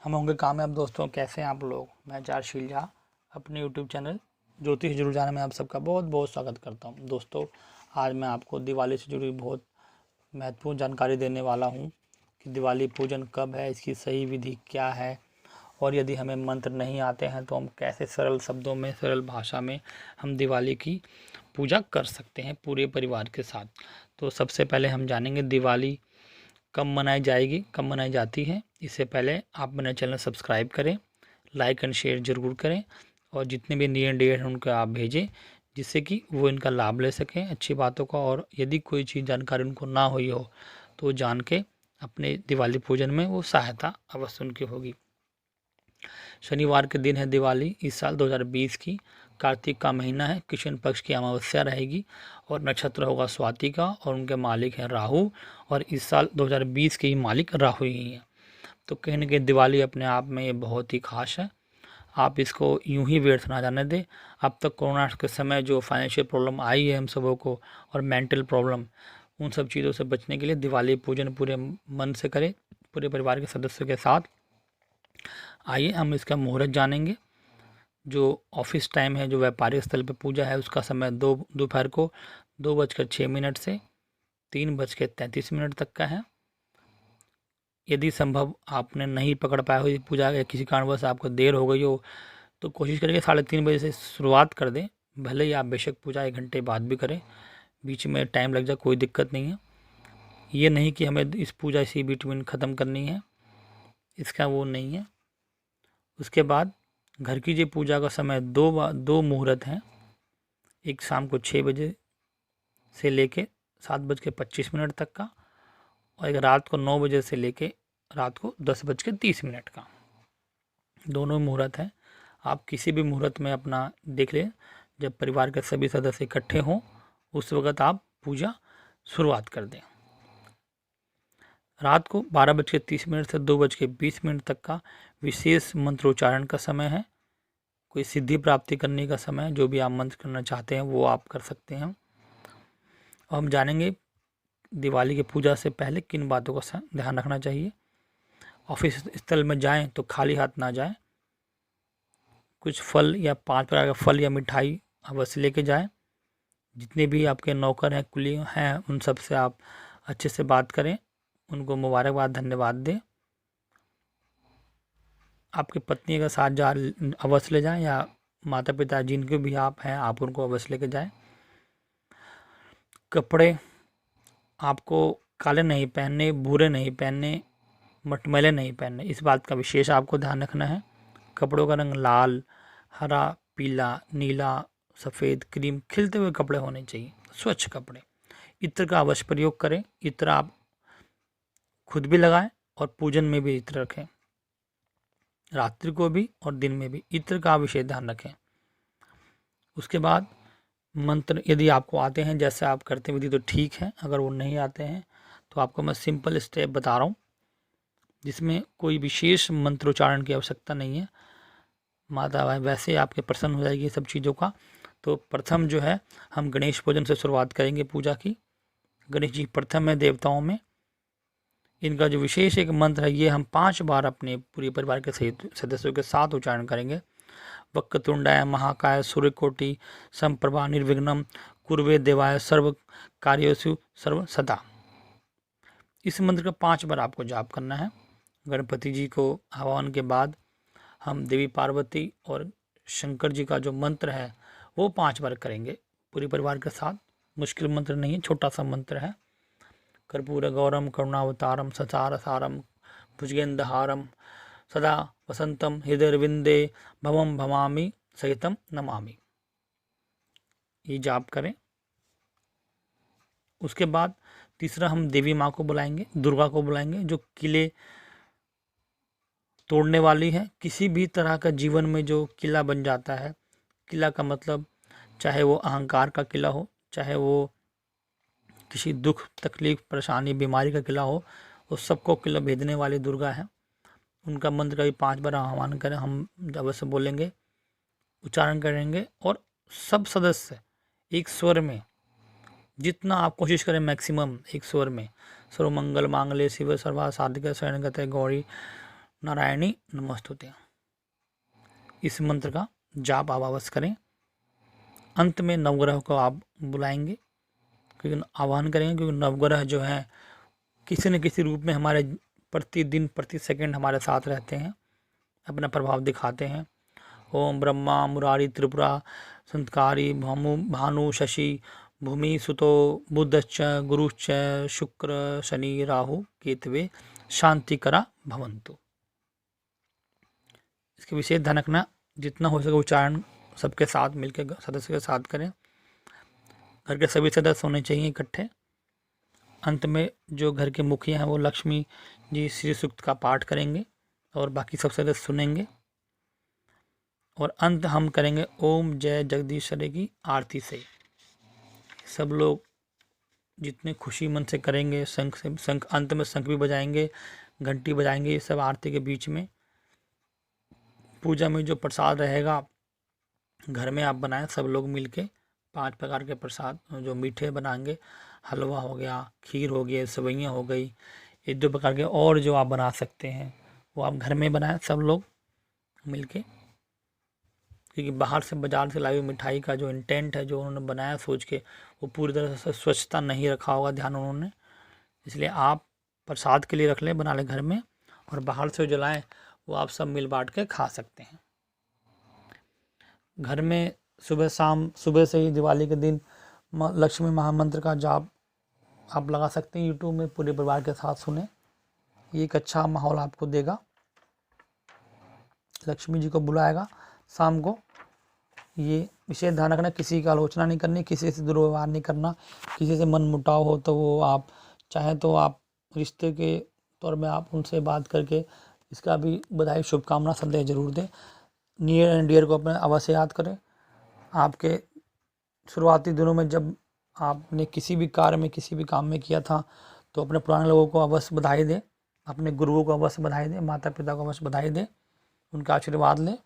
हम होंगे कामयाब। दोस्तों कैसे हैं आप लोग। मैं चारशील झा अपने यूट्यूब चैनल ज्योतिष जरूर जाने में आप सबका बहुत बहुत स्वागत करता हूं। दोस्तों आज मैं आपको दिवाली से जुड़ी बहुत महत्वपूर्ण जानकारी देने वाला हूं कि दिवाली पूजन कब है, इसकी सही विधि क्या है, और यदि हमें मंत्र नहीं आते हैं तो हम कैसे सरल शब्दों में, सरल भाषा में हम दिवाली की पूजा कर सकते हैं पूरे परिवार के साथ। तो सबसे पहले हम जानेंगे दिवाली कब मनाई जाएगी, कब मनाई जाती है। इससे पहले आप मेरा चैनल सब्सक्राइब करें, लाइक एंड शेयर ज़रूर करें, और जितने भी नियर डियर हैं उनको आप भेजें, जिससे कि वो इनका लाभ ले सकें अच्छी बातों का। और यदि कोई चीज़ जानकारी उनको ना हुई हो तो जान के अपने दिवाली पूजन में वो सहायता अवश्य उनकी होगी। शनिवार के दिन है दिवाली, इस साल 2020 की। कार्तिक का महीना है, कृष्ण पक्ष की अमावस्या रहेगी और नक्षत्र होगा स्वाति का, और उनके मालिक हैं राहु, और इस साल 2020 के ही मालिक राहु ही हैं। तो कहीं ना कहीं दिवाली अपने आप में ये बहुत ही खास है। आप इसको यूं ही व्यर्थ ना जाने दें। अब तक कोरोना के समय जो फाइनेंशियल प्रॉब्लम आई है हम सबों को, और मेंटल प्रॉब्लम, उन सब चीज़ों से बचने के लिए दिवाली पूजन पूरे मन से करें, पूरे परिवार के सदस्यों के साथ। आइए हम इसका मुहूर्त जानेंगे। जो ऑफिस टाइम है, जो व्यापारिक स्थल पर पूजा है, उसका समय दोपहर को 2:06 से 3:33 तक का है। यदि संभव आपने नहीं पकड़ पाया हो पूजा, या किसी कारणवश आपको देर हो गई हो, तो कोशिश करेंगे 3:30 से शुरुआत कर दें। भले ही आप बेशक पूजा 1 घंटे बाद भी करें, बीच में टाइम लग जाए, कोई दिक्कत नहीं है। ये नहीं कि हमें इस पूजा इसी बीच में ख़त्म करनी है, इसका वो नहीं है। उसके बाद घर की जो पूजा का समय दो मुहूर्त हैं। एक शाम को 6 बजे से लेके 7:25 तक का, और एक रात को 9 बजे से लेके रात को 10:30 का। दोनों मुहूर्त हैं। आप किसी भी मुहूर्त में अपना देख लें, जब परिवार के सभी सदस्य इकट्ठे हों उस वक्त आप पूजा शुरुआत कर दें। रात को 12:30 से 2:20 तक का विशेष मंत्रोच्चारण का समय है। कोई सिद्धि प्राप्ति करने का समय, जो भी आप मंत्र करना चाहते हैं वो आप कर सकते हैं। और हम जानेंगे दिवाली की पूजा से पहले किन बातों का ध्यान रखना चाहिए। ऑफिस स्थल में जाएं तो खाली हाथ ना जाएं। कुछ फल या 5 प्रकार का फल या मिठाई अवश्य लेके जाएं। जितने भी आपके नौकर हैं, कुली हैं, उन सब से आप अच्छे से बात करें, उनको मुबारकबाद, धन्यवाद दें। आपकी पत्नी का साथ जा अवश्य ले जाएं, या माता पिता जिनके भी आप हैं, आप उनको अवश्य लेके जाएं। कपड़े आपको काले नहीं पहनने, भूरे नहीं पहनने, मटमैले नहीं पहनने, इस बात का विशेष आपको ध्यान रखना है। कपड़ों का रंग लाल, हरा, पीला, नीला, सफ़ेद, क्रीम, खिलते हुए कपड़े होने चाहिए, स्वच्छ कपड़े। इत्र का अवश्य प्रयोग करें। इत्र आप खुद भी लगाएं और पूजन में भी इत्र रखें, रात्रि को भी और दिन में भी इत्र का विशेष ध्यान रखें। उसके बाद मंत्र यदि आपको आते हैं, जैसे आप करते विधि तो ठीक है, अगर वो नहीं आते हैं तो आपको मैं सिंपल स्टेप बता रहा हूँ, जिसमें कोई विशेष मंत्रोच्चारण की आवश्यकता नहीं है। माता वैसे आपके प्रसन्न हो जाएगी सब चीज़ों का। तो प्रथम जो है, हम गणेश पूजन से शुरुआत करेंगे पूजा की। गणेश जी प्रथम है देवताओं में। इनका जो विशेष एक मंत्र है, ये हम 5 बार अपने पूरे परिवार के सदस्यों के साथ उच्चारण करेंगे। वक्रतुंडाय महाकाय सूर्यकोटि समप्रभा निर्विघ्नं कुर्वे देवाय सर्व कार्येषु सर्व सदा। इस मंत्र का 5 बार आपको जाप करना है। गणपति जी को आह्वान के बाद हम देवी पार्वती और शंकर जी का जो मंत्र है वो 5 बार करेंगे पूरे परिवार के साथ। मुश्किल मंत्र नहीं है, छोटा सा मंत्र है। कर्पूर गौरम करुणावतारम सचार सारम भुजगेंदहारम सदा वसंतम हृदयविंदे भवम भवामी सहितम नमामि। ये जाप करें। उसके बाद तीसरा हम देवी माँ को बुलाएंगे, दुर्गा को बुलाएंगे, जो किले तोड़ने वाली है। किसी भी तरह का जीवन में जो किला बन जाता है, किला का मतलब चाहे वो अहंकार का किला हो, चाहे वो किसी दुख, तकलीफ, परेशानी, बीमारी का किला हो, उस सबको किला भेदने वाली दुर्गा है। उनका मंत्र का भी 5 बार आह्वान करें, हम अवश्य बोलेंगे, उच्चारण करेंगे। और सब सदस्य एक स्वर में, जितना आप कोशिश करें मैक्सिमम एक स्वर में, सर्वमंगल मांगल्ये शिवे सर्वार्थ साधिके शरण्ये गौरी नारायणी नमस्तुते। इस मंत्र का जाप आप अवश्य करें। अंत में नवग्रह को आप बुलाएंगे, क्योंकि आह्वान करेंगे, क्योंकि नवग्रह जो है किसी न किसी रूप में हमारे प्रतिदिन प्रति सेकंड हमारे साथ रहते हैं, अपना प्रभाव दिखाते हैं। ओम ब्रह्मा मुरारी त्रिपुरा संतकारी भानु शशि भूमि सुतो बुधश्च गुरुश्च शुक्र शनि राहु केतवे शांतिकरा भवन्तु। इसके विशेष ध्यान रखना, जितना हो सके उच्चारण सबके साथ मिलकर सदस्य के साथ करें। घर के सभी सदस्य होने चाहिए इकट्ठे। अंत में जो घर के मुखिया हैं वो लक्ष्मी जी श्री सूक्त का पाठ करेंगे और बाकी सब सदस्य सुनेंगे। और अंत हम करेंगे ओम जय जगदीश्वरी की आरती से। सब लोग जितने खुशी मन से करेंगे, शंख अंत में शंख भी बजाएंगे, घंटी बजाएंगे, ये सब आरती के बीच में। पूजा में जो प्रसाद रहेगा घर में आप बनाएं सब लोग मिलके। 5 प्रकार के प्रसाद जो मीठे बनाएंगे, हलवा हो गया, खीर हो गई, सेवइयाँ हो गई, ये 2 प्रकार के और जो आप बना सकते हैं वो आप घर में बनाएं सब लोग मिलके। क्योंकि बाहर से बाजार से लाई हुई मिठाई का जो इंटेंट है, जो उन्होंने बनाया सोच के, वो पूरी तरह से स्वच्छता नहीं रखा होगा ध्यान उन्होंने। इसलिए आप प्रसाद के लिए रख लें, बना लें घर में, और बाहर से जो लाएँ वो आप सब मिल बांट के खा सकते हैं। घर में सुबह शाम, सुबह से ही दिवाली के दिन लक्ष्मी महामंत्र का जाप आप लगा सकते हैं यूट्यूब में, पूरे परिवार के साथ सुने। ये एक अच्छा माहौल आपको देगा, लक्ष्मी जी को बुलाएगा शाम को। ये विशेष ध्यान रखना, किसी की आलोचना नहीं करनी, किसी से दुर्व्यवहार नहीं करना। किसी से मन मुटाव हो तो वो आप चाहें तो आप रिश्ते के तौर में आप उनसे बात करके इसका भी बधाई शुभकामना संदेश जरूर दें। नियर एंड डियर को अपने अवश्य याद करें। आपके शुरुआती दिनों में जब आपने किसी भी कार्य में, किसी भी काम में किया था, तो अपने पुराने लोगों को अवश्य बधाई दें, अपने गुरुओं को अवश्य बधाई दें, माता पिता को अवश्य बधाई दें, उनका आशीर्वाद लें।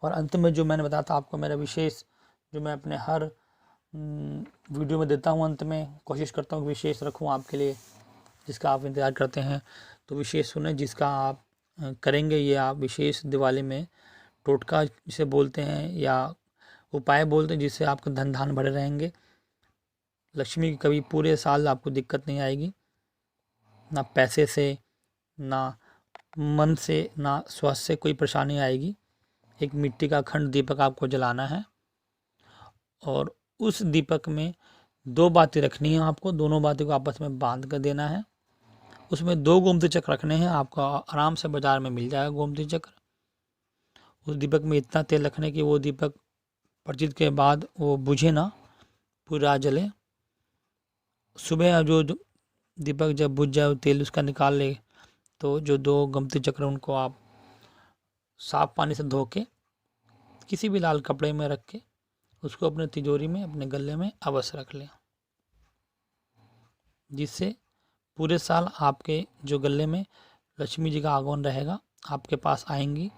और अंत में जो मैंने बताया था आपको, मेरा विशेष जो मैं अपने हर वीडियो में देता हूँ, अंत में कोशिश करता हूँ कि विशेष रखूँ आपके लिए, जिसका आप इंतज़ार करते हैं। तो विशेष सुने, जिसका आप करेंगे ये आप विशेष दिवाली में टोटका जिसे बोलते हैं या उपाय बोलते हैं, जिससे आपके धन धान भरे रहेंगे। लक्ष्मी की कभी पूरे साल आपको दिक्कत नहीं आएगी, ना पैसे से, ना मन से, ना स्वास्थ्य से कोई परेशानी आएगी। एक मिट्टी का अखंड दीपक आपको जलाना है और उस दीपक में 2 बातें रखनी है आपको, दोनों बातें को आपस में बांध कर देना है। उसमें 2 गोमती चक्र रखने हैं, आपको आराम से बाजार में मिल जाएगा गोमती चक्र। उस दीपक में इतना तेल रखने कि वो दीपक प्रज्वलित के बाद वो बुझे ना, पूरा जले। सुबह जो दीपक जब बुझ जाए, तेल उसका निकाल ले, तो जो 2 गोमती चक्र उनको आप साफ पानी से धो के किसी भी लाल कपड़े में रख के उसको अपने तिजोरी में, अपने गले में अवश्य रख लें, जिससे पूरे साल आपके जो गले में लक्ष्मी जी का आगमन रहेगा, आपके पास आएंगी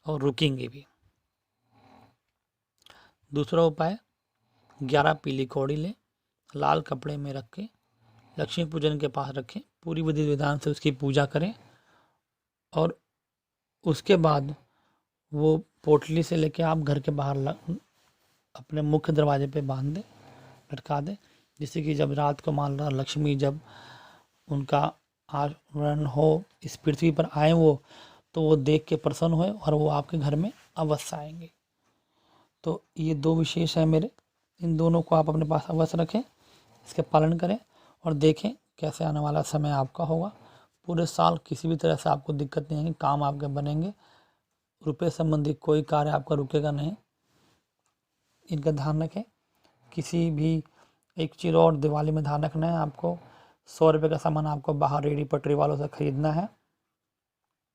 और रुकेंगी भी। दूसरा उपाय, 11 पीली कौड़ी लें, लाल कपड़े में रख के लक्ष्मी पूजन के पास रखें, पूरी विधि विधान से उसकी पूजा करें और उसके बाद वो पोटली से लेके आप घर के बाहर अपने मुख्य दरवाजे पे बांध दें, लटका दें, जिससे कि जब रात को मान लो लक्ष्मी जब उनका आगमन हो, इस पृथ्वी पर आए वो, तो वो देख के प्रसन्न होए और वो आपके घर में अवश्य आएंगे। तो ये 2 विशेष है मेरे, इन दोनों को आप अपने पास अवश्य रखें, इसके पालन करें और देखें कैसे आने वाला समय आपका होगा। पूरे साल किसी भी तरह से आपको दिक्कत नहीं आएगी, काम आपके बनेंगे, रुपये संबंधी कोई कार्य आपका रुकेगा नहीं। इनका ध्यान रखें। किसी भी एक चीज़ और दिवाली में ध्यान रखना है आपको, 100 रुपये का सामान आपको बाहर रेडी पटरी वालों से ख़रीदना है,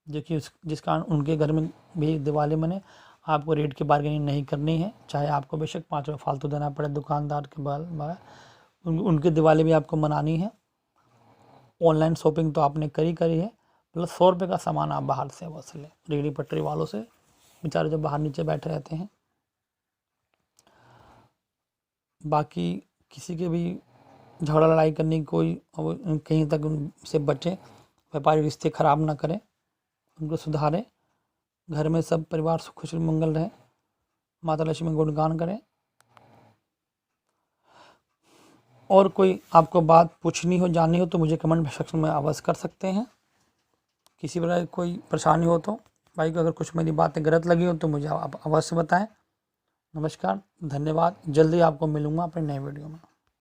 जो कि जिस कारण उनके घर में भी दिवाली मने आपको रेट की बार्गेनिंग नहीं करनी है, चाहे आपको बेशक 5 रुपये फालतू देना पड़े दुकानदार के बाल, उनकी दिवाली भी आपको मनानी है। ऑनलाइन शॉपिंग तो आपने करी है, प्लस 100 रुपये का सामान आप बाहर से अवश्य लें, रेडी पटरी वालों से, बेचारे जो बाहर नीचे बैठे रहते हैं। बाकी किसी के भी झगड़ा लड़ाई करने की कोई कहीं तक उनसे बचें, व्यापारिक रिश्ते खराब ना करें, उनको सुधारें, घर में सब परिवार सुख खुशी मंगल रहे, माता लक्ष्मी का गुणगान करें। और कोई आपको बात पूछनी हो, जाननी हो तो मुझे कमेंट सेक्शन में अवश्य कर सकते हैं। किसी प्रकार की कोई परेशानी हो तो भाई को अगर कुछ मेरी बातें गलत लगी हो तो मुझे आप अवश्य बताएं। नमस्कार, धन्यवाद। जल्दी आपको मिलूंगा अपने नए वीडियो में।